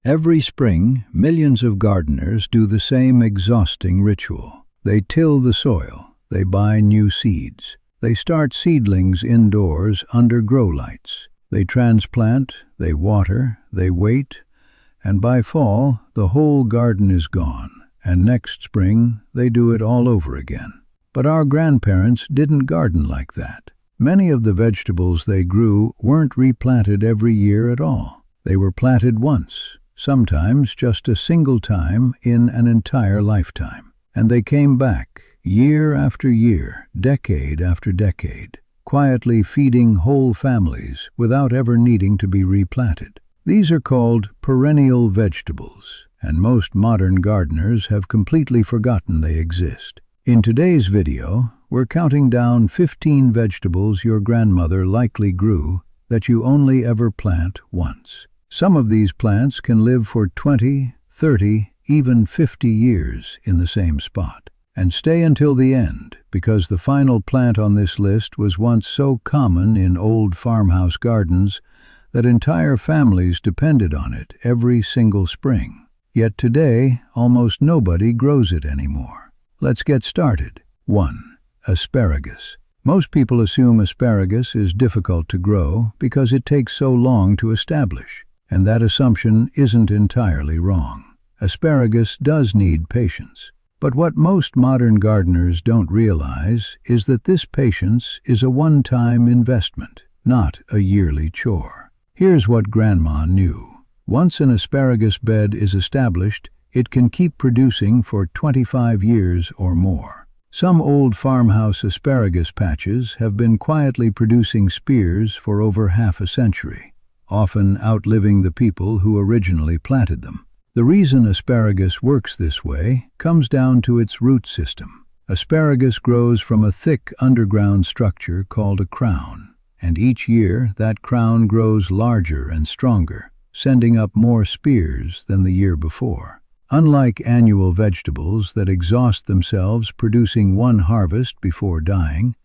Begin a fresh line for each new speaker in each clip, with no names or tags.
Every spring, millions of gardeners do the same exhausting ritual. They till the soil, they buy new seeds, they start seedlings indoors under grow lights. They transplant, they water, they wait, and by fall, the whole garden is gone, and next spring, they do it all over again. But our grandparents didn't garden like that. Many of the vegetables they grew weren't replanted every year at all. They were planted once, sometimes just a single time in an entire lifetime. And they came back, year after year, decade after decade, quietly feeding whole families without ever needing to be replanted. These are called perennial vegetables, and most modern gardeners have completely forgotten they exist. In today's video, we're counting down 15 vegetables your grandmother likely grew that you only ever plant once. Some of these plants can live for 20, 30, even 50 years in the same spot, and stay until the end, because the final plant on this list was once so common in old farmhouse gardens that entire families depended on it every single spring. Yet today, almost nobody grows it anymore. Let's get started. 1. Asparagus. Most people assume asparagus is difficult to grow because it takes so long to establish, and that assumption isn't entirely wrong. Asparagus does need patience. But what most modern gardeners don't realize is that this patience is a one-time investment, not a yearly chore. Here's what Grandma knew. Once an asparagus bed is established, it can keep producing for 25 years or more. Some old farmhouse asparagus patches have been quietly producing spears for over half a century, often outliving the people who originally planted them. The reason asparagus works this way comes down to its root system. Asparagus grows from a thick underground structure called a crown, and each year that crown grows larger and stronger, sending up more spears than the year before. Unlike annual vegetables that exhaust themselves producing one harvest before dying,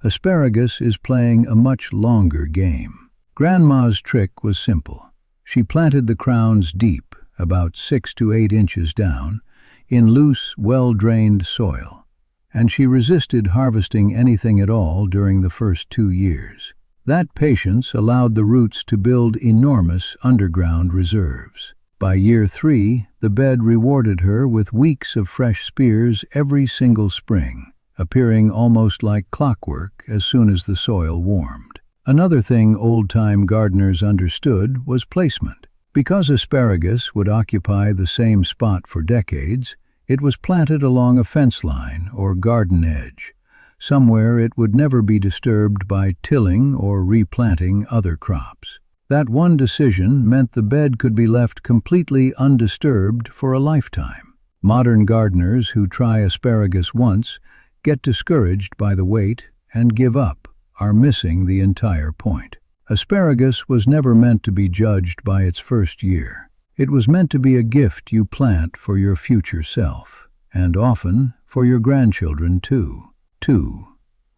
asparagus is playing a much longer game. Grandma's trick was simple. She planted the crowns deep, about 6 to 8 inches down, in loose, well-drained soil, and she resisted harvesting anything at all during the first 2 years. That patience allowed the roots to build enormous underground reserves. By year 3, the bed rewarded her with weeks of fresh spears every single spring, appearing almost like clockwork as soon as the soil warmed. Another thing old-time gardeners understood was placement. Because asparagus would occupy the same spot for decades, it was planted along a fence line or garden edge, somewhere it would never be disturbed by tilling or replanting other crops. That one decision meant the bed could be left completely undisturbed for a lifetime. Modern gardeners who try asparagus once, get discouraged by the wait, and give up, are missing the entire point. Asparagus was never meant to be judged by its first year. It was meant to be a gift you plant for your future self, and often for your grandchildren too. 2.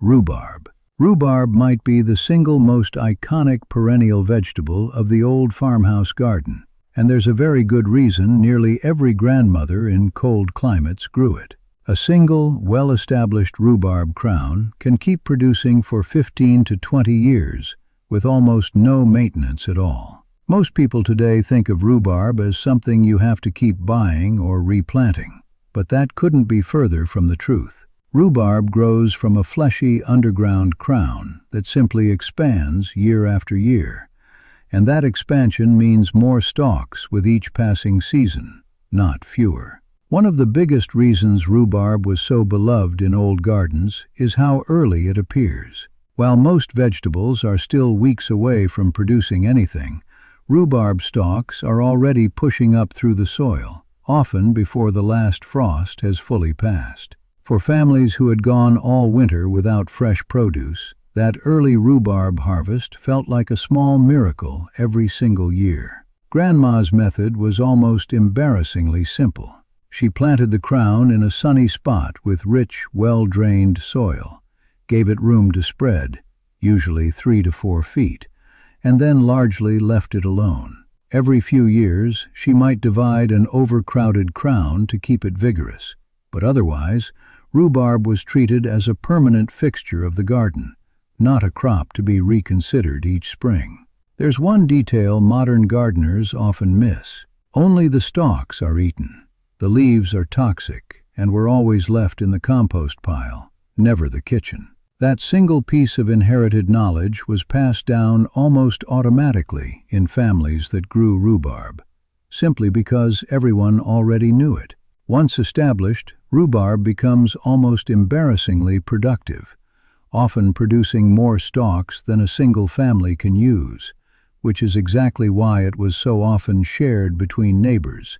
Rhubarb. Rhubarb might be the single most iconic perennial vegetable of the old farmhouse garden, and there's a very good reason nearly every grandmother in cold climates grew it. A single, well-established rhubarb crown can keep producing for 15 to 20 years, with almost no maintenance at all. Most people today think of rhubarb as something you have to keep buying or replanting, but that couldn't be further from the truth. Rhubarb grows from a fleshy underground crown that simply expands year after year, and that expansion means more stalks with each passing season, not fewer. One of the biggest reasons rhubarb was so beloved in old gardens is how early it appears. While most vegetables are still weeks away from producing anything, rhubarb stalks are already pushing up through the soil, often before the last frost has fully passed. For families who had gone all winter without fresh produce, that early rhubarb harvest felt like a small miracle every single year. Grandma's method was almost embarrassingly simple. She planted the crown in a sunny spot with rich, well-drained soil, gave it room to spread, usually 3 to 4 feet, and then largely left it alone. Every few years, she might divide an overcrowded crown to keep it vigorous, but otherwise, rhubarb was treated as a permanent fixture of the garden, not a crop to be reconsidered each spring. There's one detail modern gardeners often miss. Only the stalks are eaten. The leaves are toxic and were always left in the compost pile, never the kitchen. That single piece of inherited knowledge was passed down almost automatically in families that grew rhubarb, simply because everyone already knew it. Once established, rhubarb becomes almost embarrassingly productive, often producing more stalks than a single family can use, which is exactly why it was so often shared between neighbors,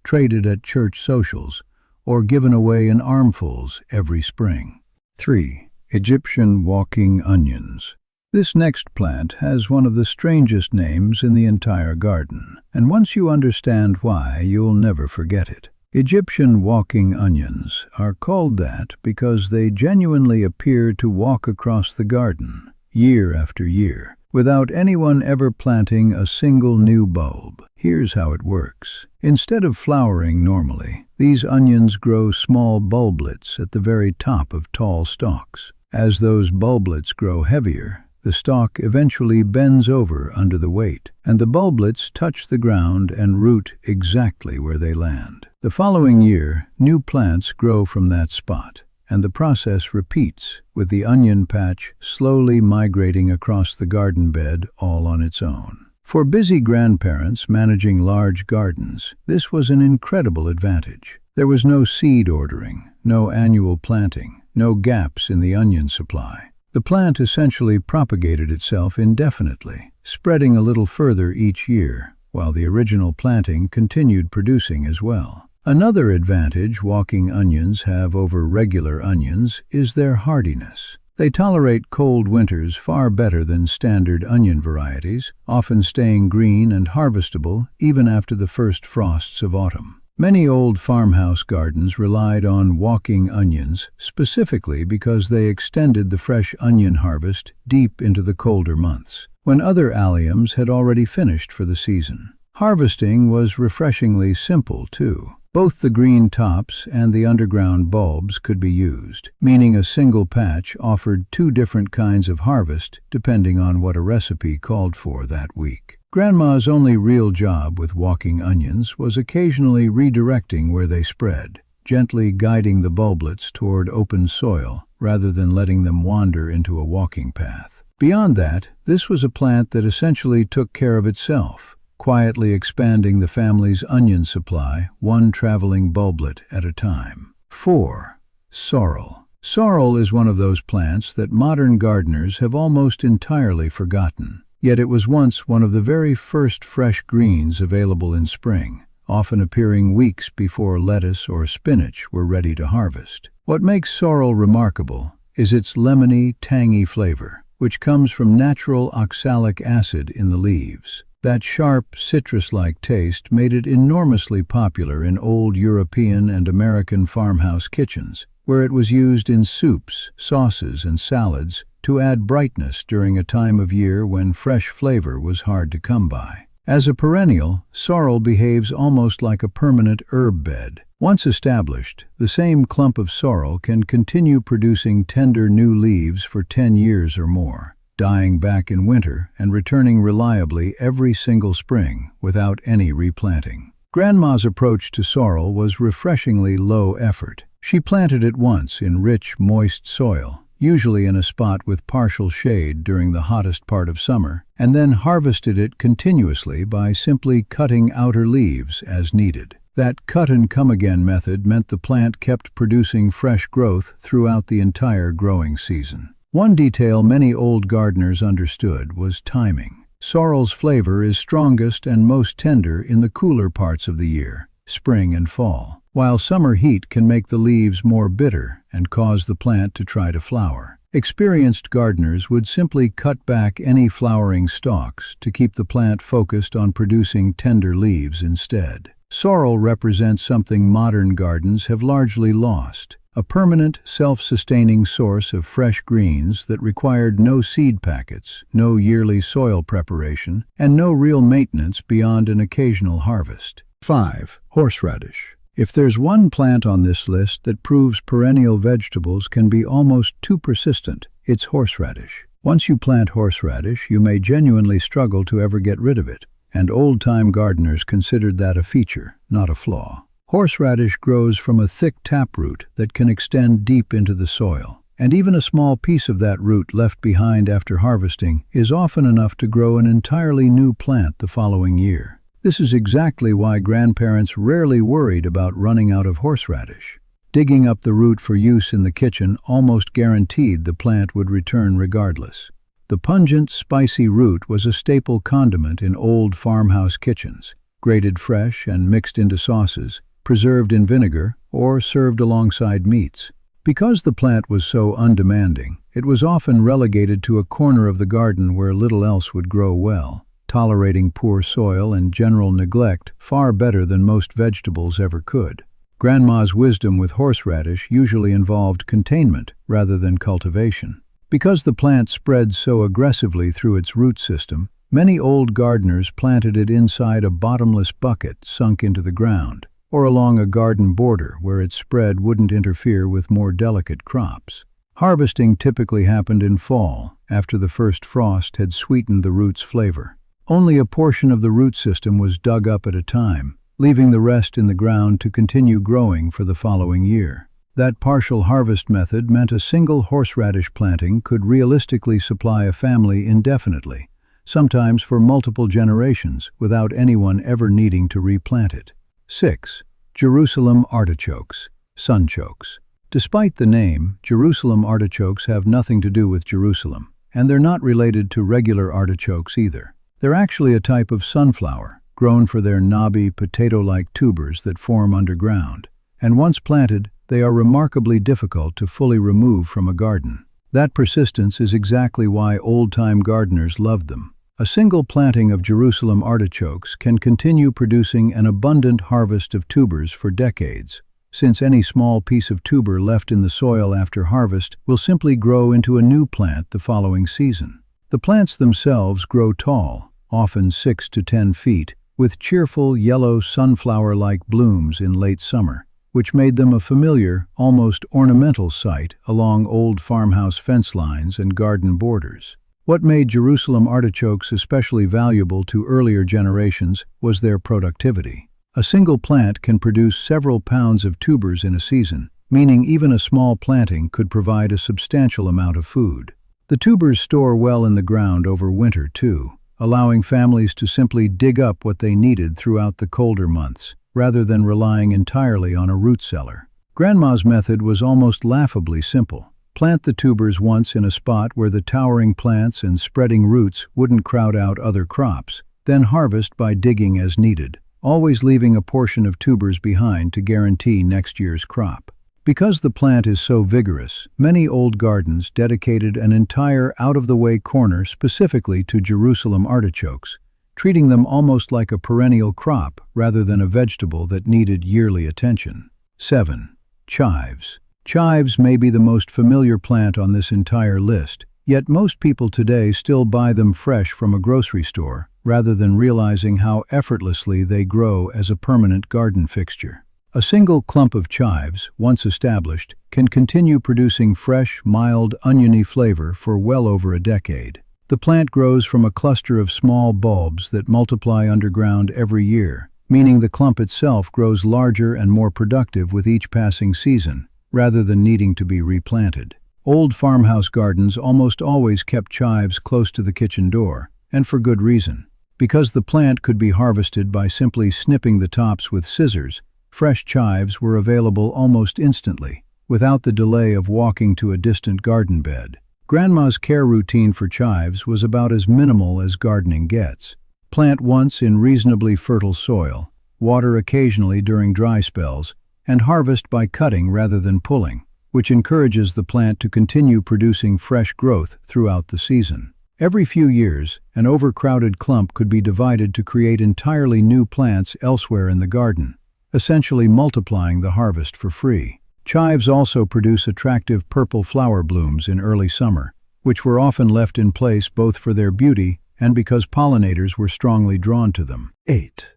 traded at church socials, or given away in armfuls every spring. 3. Egyptian walking onions. This next plant has one of the strangest names in the entire garden, and once you understand why, you'll never forget it. Egyptian walking onions are called that because they genuinely appear to walk across the garden, year after year, without anyone ever planting a single new bulb. Here's how it works. Instead of flowering normally, these onions grow small bulblets at the very top of tall stalks. As those bulblets grow heavier, the stalk eventually bends over under the weight, and the bulblets touch the ground and root exactly where they land. The following year, new plants grow from that spot, and the process repeats, with the onion patch slowly migrating across the garden bed all on its own. For busy grandparents managing large gardens, this was an incredible advantage. There was no seed ordering, no annual planting, no gaps in the onion supply. The plant essentially propagated itself indefinitely, spreading a little further each year, while the original planting continued producing as well. Another advantage walking onions have over regular onions is their hardiness. They tolerate cold winters far better than standard onion varieties, often staying green and harvestable even after the first frosts of autumn. Many old farmhouse gardens relied on walking onions specifically because they extended the fresh onion harvest deep into the colder months, when other alliums had already finished for the season. Harvesting was refreshingly simple, too. Both the green tops and the underground bulbs could be used, meaning a single patch offered two different kinds of harvest depending on what a recipe called for that week. Grandma's only real job with walking onions was occasionally redirecting where they spread, gently guiding the bulblets toward open soil rather than letting them wander into a walking path. Beyond that, this was a plant that essentially took care of itself, quietly expanding the family's onion supply one traveling bulblet at a time. 4. Sorrel. Sorrel is one of those plants that modern gardeners have almost entirely forgotten. Yet it was once one of the very first fresh greens available in spring, often appearing weeks before lettuce or spinach were ready to harvest. What makes sorrel remarkable is its lemony, tangy flavor, which comes from natural oxalic acid in the leaves. That sharp, citrus-like taste made it enormously popular in old European and American farmhouse kitchens, where it was used in soups, sauces, and salads to add brightness during a time of year when fresh flavor was hard to come by. As a perennial, sorrel behaves almost like a permanent herb bed. Once established, the same clump of sorrel can continue producing tender new leaves for 10 years or more, dying back in winter and returning reliably every single spring without any replanting. Grandma's approach to sorrel was refreshingly low effort. She planted it once in rich, moist soil, usually in a spot with partial shade during the hottest part of summer, and then harvested it continuously by simply cutting outer leaves as needed. That cut-and-come-again method meant the plant kept producing fresh growth throughout the entire growing season. One detail many old gardeners understood was timing. Sorrel's flavor is strongest and most tender in the cooler parts of the year, spring and fall, while summer heat can make the leaves more bitter and cause the plant to try to flower. Experienced gardeners would simply cut back any flowering stalks to keep the plant focused on producing tender leaves instead. Sorrel represents something modern gardens have largely lost: a permanent, self-sustaining source of fresh greens that required no seed packets, no yearly soil preparation, and no real maintenance beyond an occasional harvest. 5. Horseradish. If there's one plant on this list that proves perennial vegetables can be almost too persistent, it's horseradish. Once you plant horseradish, you may genuinely struggle to ever get rid of it, and old-time gardeners considered that a feature, not a flaw. Horseradish grows from a thick taproot that can extend deep into the soil, and even a small piece of that root left behind after harvesting is often enough to grow an entirely new plant the following year. This is exactly why grandparents rarely worried about running out of horseradish. Digging up the root for use in the kitchen almost guaranteed the plant would return regardless. The pungent, spicy root was a staple condiment in old farmhouse kitchens, grated fresh and mixed into sauces, preserved in vinegar, or served alongside meats. Because the plant was so undemanding, it was often relegated to a corner of the garden where little else would grow well, tolerating poor soil and general neglect far better than most vegetables ever could. Grandma's wisdom with horseradish usually involved containment rather than cultivation. Because the plant spread so aggressively through its root system, many old gardeners planted it inside a bottomless bucket sunk into the ground, or along a garden border where its spread wouldn't interfere with more delicate crops. Harvesting typically happened in fall, after the first frost had sweetened the root's flavor. Only a portion of the root system was dug up at a time, leaving the rest in the ground to continue growing for the following year. That partial harvest method meant a single horseradish planting could realistically supply a family indefinitely, sometimes for multiple generations, without anyone ever needing to replant it. 6. Jerusalem artichokes, sunchokes. Despite the name, Jerusalem artichokes have nothing to do with Jerusalem, and they're not related to regular artichokes either. They're actually a type of sunflower, grown for their knobby, potato-like tubers that form underground, and once planted, they are remarkably difficult to fully remove from a garden. That persistence is exactly why old-time gardeners loved them. A single planting of Jerusalem artichokes can continue producing an abundant harvest of tubers for decades, since any small piece of tuber left in the soil after harvest will simply grow into a new plant the following season. The plants themselves grow tall, often 6 to 10 feet, with cheerful yellow sunflower-like blooms in late summer, which made them a familiar, almost ornamental sight along old farmhouse fence lines and garden borders. What made Jerusalem artichokes especially valuable to earlier generations was their productivity. A single plant can produce several pounds of tubers in a season, meaning even a small planting could provide a substantial amount of food. The tubers store well in the ground over winter too, allowing families to simply dig up what they needed throughout the colder months, rather than relying entirely on a root cellar. Grandma's method was almost laughably simple. Plant the tubers once in a spot where the towering plants and spreading roots wouldn't crowd out other crops, then harvest by digging as needed, always leaving a portion of tubers behind to guarantee next year's crop. Because the plant is so vigorous, many old gardens dedicated an entire out-of-the-way corner specifically to Jerusalem artichokes, treating them almost like a perennial crop rather than a vegetable that needed yearly attention. 7. Chives. Chives may be the most familiar plant on this entire list, yet most people today still buy them fresh from a grocery store, rather than realizing how effortlessly they grow as a permanent garden fixture. A single clump of chives, once established, can continue producing fresh, mild, oniony flavor for well over a decade. The plant grows from a cluster of small bulbs that multiply underground every year, meaning the clump itself grows larger and more productive with each passing season, rather than needing to be replanted. Old farmhouse gardens almost always kept chives close to the kitchen door, and for good reason. Because the plant could be harvested by simply snipping the tops with scissors, fresh chives were available almost instantly, without the delay of walking to a distant garden bed. Grandma's care routine for chives was about as minimal as gardening gets. Plant once in reasonably fertile soil, water occasionally during dry spells, and harvest by cutting rather than pulling, which encourages the plant to continue producing fresh growth throughout the season. Every few years, an overcrowded clump could be divided to create entirely new plants elsewhere in the garden, essentially multiplying the harvest for free. Chives also produce attractive purple flower blooms in early summer, which were often left in place both for their beauty and because pollinators were strongly drawn to them.
8.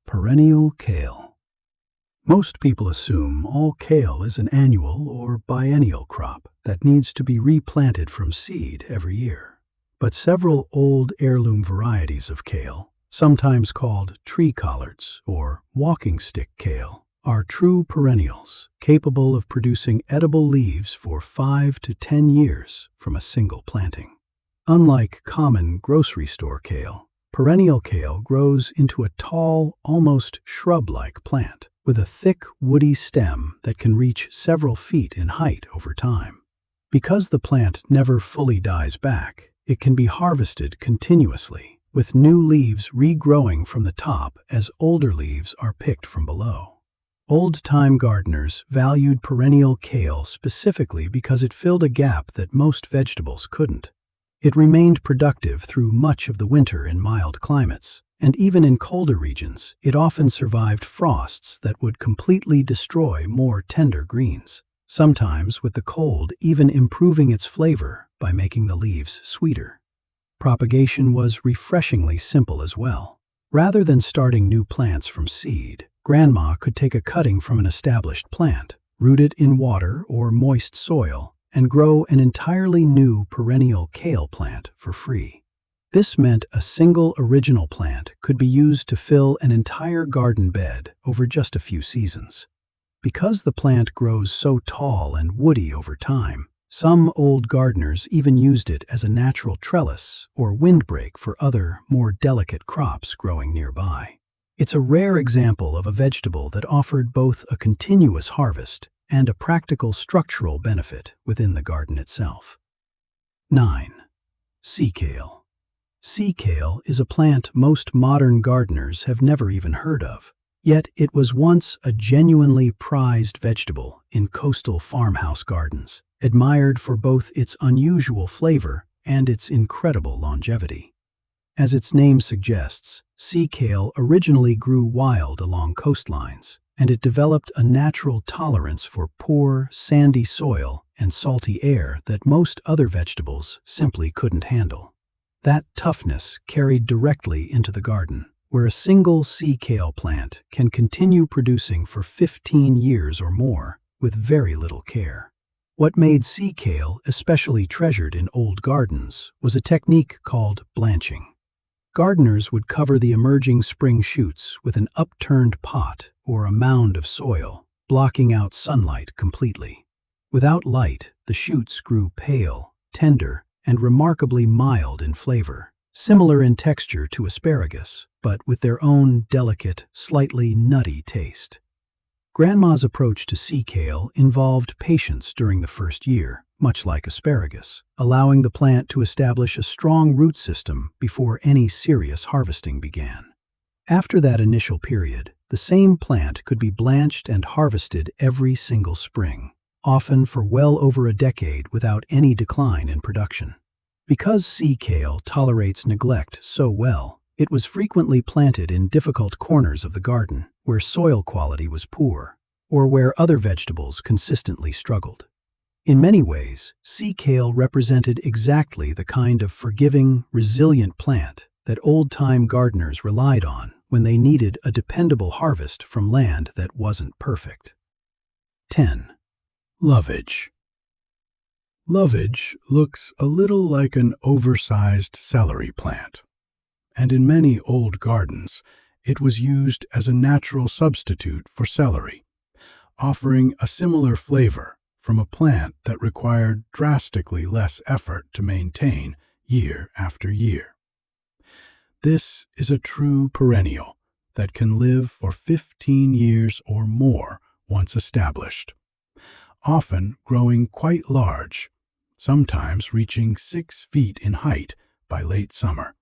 Perennial kale. Most people assume all kale is an annual or biennial crop that needs to be replanted from seed every year. But several old heirloom varieties of kale, sometimes called tree collards or walking stick kale, are true perennials, capable of producing edible leaves for 5 to 10 years from a single planting. Unlike common grocery store kale, perennial kale grows into a tall, almost shrub-like plant with a thick, woody stem that can reach several feet in height over time. Because the plant never fully dies back, it can be harvested continuously, with new leaves regrowing from the top as older leaves are picked from below. Old-time gardeners valued perennial kale specifically because it filled a gap that most vegetables couldn't. It remained productive through much of the winter in mild climates, and even in colder regions, it often survived frosts that would completely destroy more tender greens, sometimes with the cold even improving its flavor by making the leaves sweeter. Propagation was refreshingly simple as well. Rather than starting new plants from seed, Grandma could take a cutting from an established plant, root it in water or moist soil, and grow an entirely new perennial kale plant for free. This meant a single original plant could be used to fill an entire garden bed over just a few seasons. Because the plant grows so tall and woody over time, some old gardeners even used it as a natural trellis or windbreak for other, more delicate crops growing nearby. It's a rare example of a vegetable that offered both a continuous harvest and a practical structural benefit within the garden itself. 9. Sea kale. Sea kale is a plant most modern gardeners have never even heard of, yet it was once a genuinely prized vegetable in coastal farmhouse gardens, admired for both its unusual flavor and its incredible longevity. As its name suggests, sea kale originally grew wild along coastlines, and it developed a natural tolerance for poor, sandy soil and salty air that most other vegetables simply couldn't handle. That toughness carried directly into the garden, where a single sea kale plant can continue producing for 15 years or more with very little care. What made sea kale especially treasured in old gardens was a technique called blanching. Gardeners would cover the emerging spring shoots with an upturned pot or a mound of soil, blocking out sunlight completely. Without light, the shoots grew pale, tender, and remarkably mild in flavor, similar in texture to asparagus, but with their own delicate, slightly nutty taste. Grandma's approach to sea kale involved patience during the first year, much like asparagus, allowing the plant to establish a strong root system before any serious harvesting began. After that initial period, the same plant could be blanched and harvested every single spring, often for well over a decade without any decline in production. Because sea kale tolerates neglect so well, it was frequently planted in difficult corners of the garden where soil quality was poor, or where other vegetables consistently struggled. In many ways, sea kale represented exactly the kind of forgiving, resilient plant that old-time gardeners relied on when they needed a dependable harvest from land that wasn't perfect. 10. Lovage. Lovage looks a little like an oversized celery plant, and in many old gardens, it was used as a natural substitute for celery, offering a similar flavor from a plant that required drastically less effort to maintain year after year. This is a true perennial that can live for 15 years or more once established, often growing quite large, sometimes reaching 6 feet in height by late summer.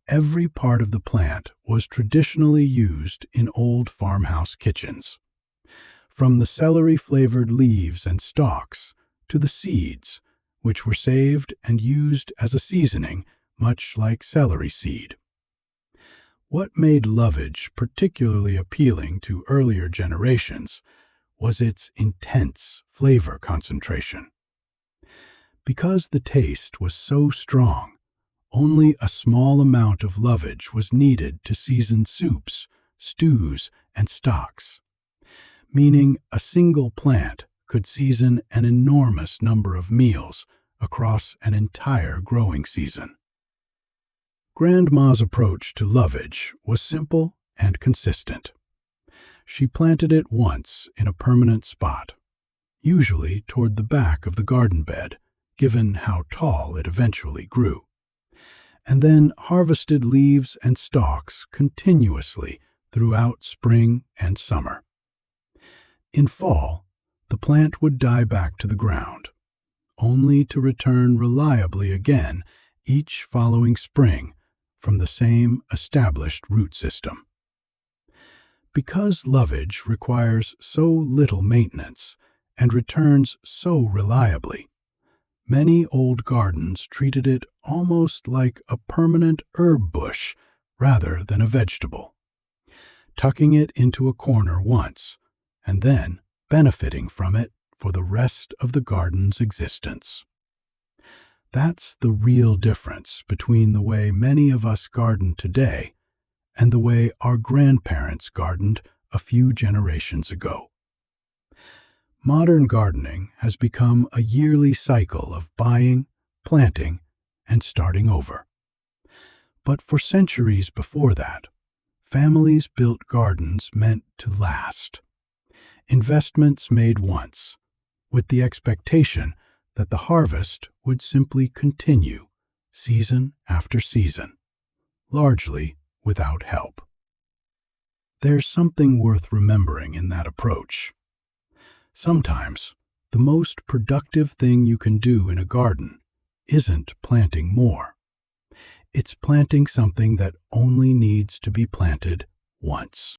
Every part of the plant was traditionally used in old farmhouse kitchens, from the celery-flavored leaves and stalks to the seeds, which were saved and used as a seasoning, much like celery seed. What made lovage particularly appealing to earlier generations was its intense flavor concentration. Because the taste was so strong, only a small amount of lovage was needed to season soups, stews, and stocks, meaning a single plant could season an enormous number of meals across an entire growing season. Grandma's approach to lovage was simple and consistent. She planted it once in a permanent spot, usually toward the back of the garden bed, given how tall it eventually grew, and then harvested leaves and stalks continuously throughout spring and summer. In fall, the plant would die back to the ground, only to return reliably again each following spring from the same established root system. Because lovage requires so little maintenance and returns so reliably, many old gardens treated it almost like a permanent herb bush rather than a vegetable, tucking it into a corner once and then benefiting from it for the rest of the garden's existence. That's the real difference between the way many of us garden today and the way our grandparents gardened a few generations ago. Modern gardening has become a yearly cycle of buying, planting, and starting over. But for centuries before that, families built gardens meant to last. Investments made once, with the expectation that the harvest would simply continue season after season, largely without help. There's something worth remembering in that approach. Sometimes, the most productive thing you can do in a garden isn't planting more. It's planting something that only needs to be planted once.